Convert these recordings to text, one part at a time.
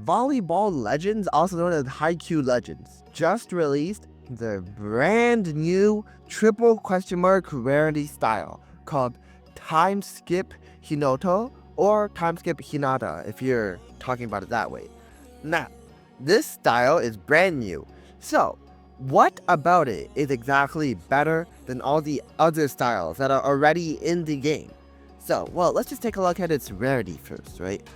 Volleyball Legends, also known as Haikyuu Legends, just released the brand new triple question mark rarity style called Timeskip Hinoto or Timeskip Hinata if you're talking about it that way. Now, this style is brand new, so what about it is exactly better than all the other styles that are already in the game? So, well, let's just take a look at its rarity first, right?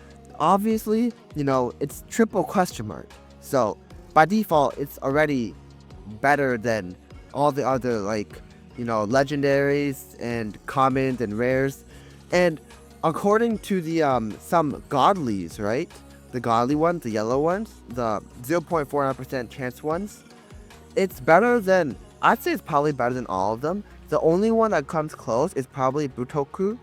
Obviously, it's triple question mark. So, by default, it's already better than all the other, legendaries and commons and rares. And according to the some godlies, right? The godly ones, the yellow ones, the 0.49% chance ones, it's better than, I'd say it's probably better than all of them. The only one that comes close is probably Butoku.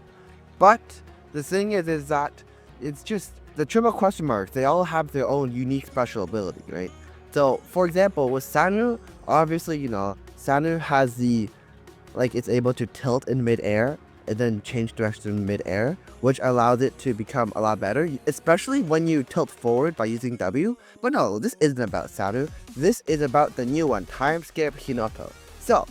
But the thing is that it's just the triple question marks, they all have their own unique special ability, right? So, for example, with Sanu, obviously, Sanu has it's able to tilt in midair and then change direction in midair, which allows it to become a lot better, especially when you tilt forward by using W. But no, this isn't about Sanu. This is about the new one, Timeskip Hinoto. So,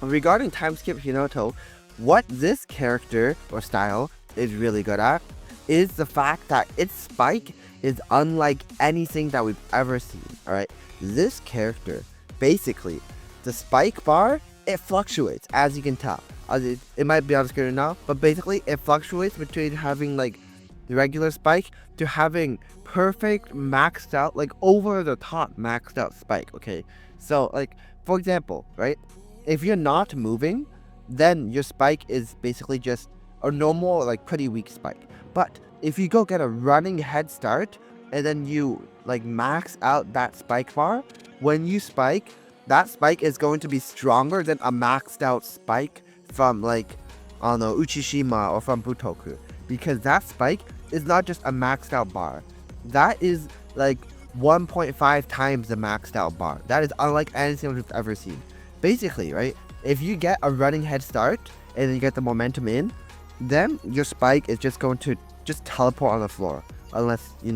regarding Timeskip Hinoto, what this character or style is really good at is the fact that its spike is unlike anything that we've ever seen, alright? This character, basically, the spike bar, it fluctuates, as you can tell. It might be on screen now, but basically it fluctuates between having the regular spike to having perfect maxed out, over the top maxed out spike, okay? So for example, right? If you're not moving, then your spike is basically just a normal, pretty weak spike. But if you go get a running head start and then you max out that spike bar, when you spike, that spike is going to be stronger than a maxed out spike from I don't know, Uchishima or from Butoku, because that spike is not just a maxed out bar. That is 1.5 times the maxed out bar. That is unlike anything we've ever seen. Basically, right, if you get a running head start and then you get the momentum in, then your spike is just going to just teleport on the floor, unless you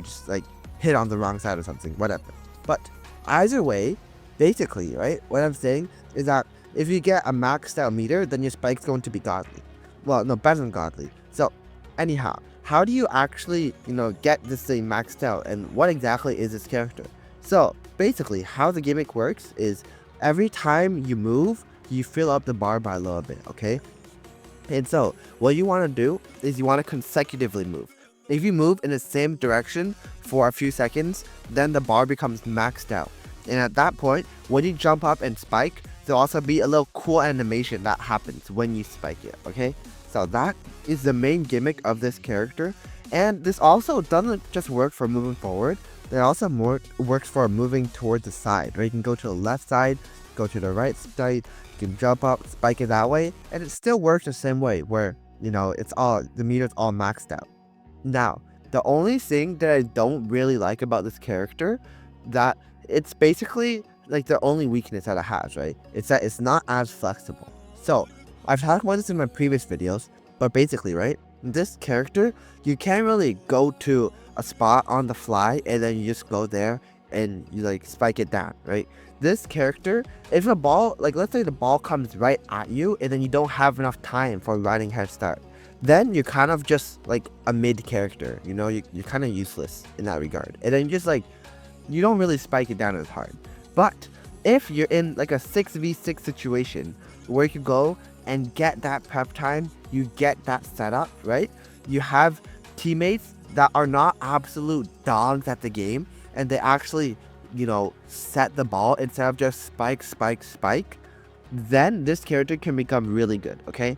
just hit on the wrong side or something, whatever. But either way, basically, right, what I'm saying is that if you get a maxed out meter, then your spike's going to be godly. Well, no, better than godly. So, anyhow, how do you actually, get this thing maxed out, and what exactly is this character? So, basically, how the gimmick works is every time you move, you fill up the bar by a little bit, okay? And so, what you want to do is you want to consecutively move. If you move in the same direction for a few seconds, then the bar becomes maxed out. And at that point, when you jump up and spike, there'll also be a little cool animation that happens when you spike it, okay? So that is the main gimmick of this character. And this also doesn't just work for moving forward, it also works for moving towards the side, right? You can go to the left side, go to the right side, you can jump up, spike it that way, and it still works the same way where, the meter's all maxed out. Now, the only thing that I don't really like about this character, that it's basically the only weakness that it has, right? It's that it's not as flexible. So, I've talked about this in my previous videos, but basically, right? This character, you can't really go to a spot on the fly and then you just go there and you spike it down, right? This character, if the ball, let's say the ball comes right at you and then you don't have enough time for a running head start, then you're kind of just a mid character, you're kind of useless in that regard. And then you just you don't really spike it down as hard. But if you're in a 6v6 situation where you can go and get that prep time, you get that setup, right? You have teammates that are not absolute dogs at the game and they actually, set the ball instead of just spike, then this character can become really good, okay?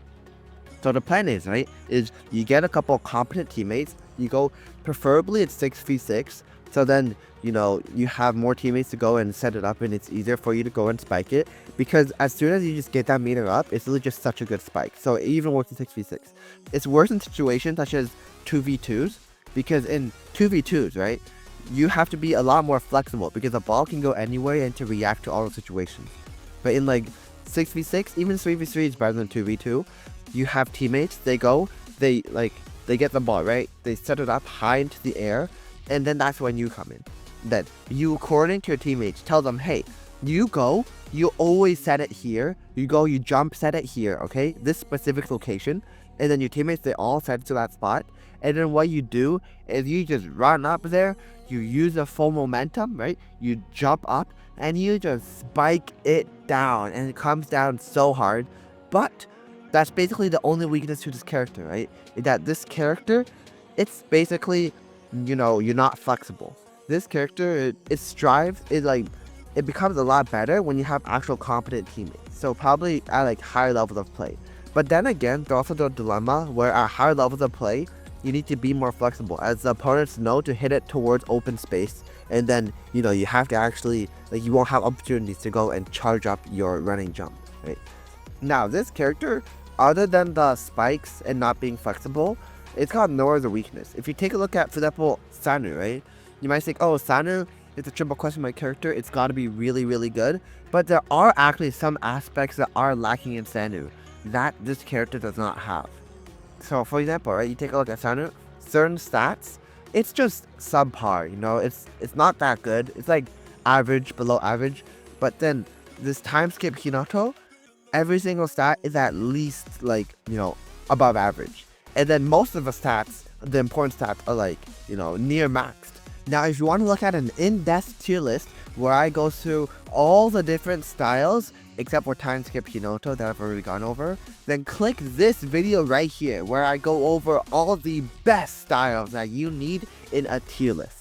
So the plan is, right, is you get a couple of competent teammates, you go, preferably it's 6v6, so then, you have more teammates to go and set it up and it's easier for you to go and spike it, because as soon as you just get that meter up, it's really just such a good spike. So it even works in 6v6. It's worse in situations such as 2v2s, because in 2v2s, right, you have to be a lot more flexible because the ball can go anywhere and to react to all the situations. But in 6v6, even 3v3 is better than 2v2. You have teammates, they get the ball, right? They set it up high into the air, And then that's when you come in. Then you, according to your teammates, tell them, hey, you go, you always set it here. You go, you jump, set it here, okay? This specific location. And then your teammates, they all set it to that spot. And then what you do is you just run up there, you use the full momentum, right? You jump up and you just spike it down, and it comes down so hard. But that's basically the only weakness to this character, right? Is that this character, it's basically, you're not flexible. This character, it strives, it becomes a lot better when you have actual competent teammates. So probably at higher levels of play. But then again, there's also the dilemma where at higher levels of play, you need to be more flexible, as the opponents know to hit it towards open space, and then you have to actually you won't have opportunities to go and charge up your running jump, right? Now this character, other than the spikes and not being flexible, it's got no other weakness. If you take a look at, for example, Sanu, right? You might think, oh, Sanu is a triple question mark character, it's got to be really, really good. But there are actually some aspects that are lacking in Sanu that this character does not have. So for example, right, you take a look at Sanu, certain stats, it's just subpar, it's not that good. It's like average, below average. But then this Timeskip Hinoto, every single stat is at least above average. And then most of the stats, the important stats, are near maxed. Now if you want to look at an in-depth tier list where I go through all the different styles except for Timeskip Hinoto that I've already gone over, then click this video right here where I go over all the best styles that you need in a tier list.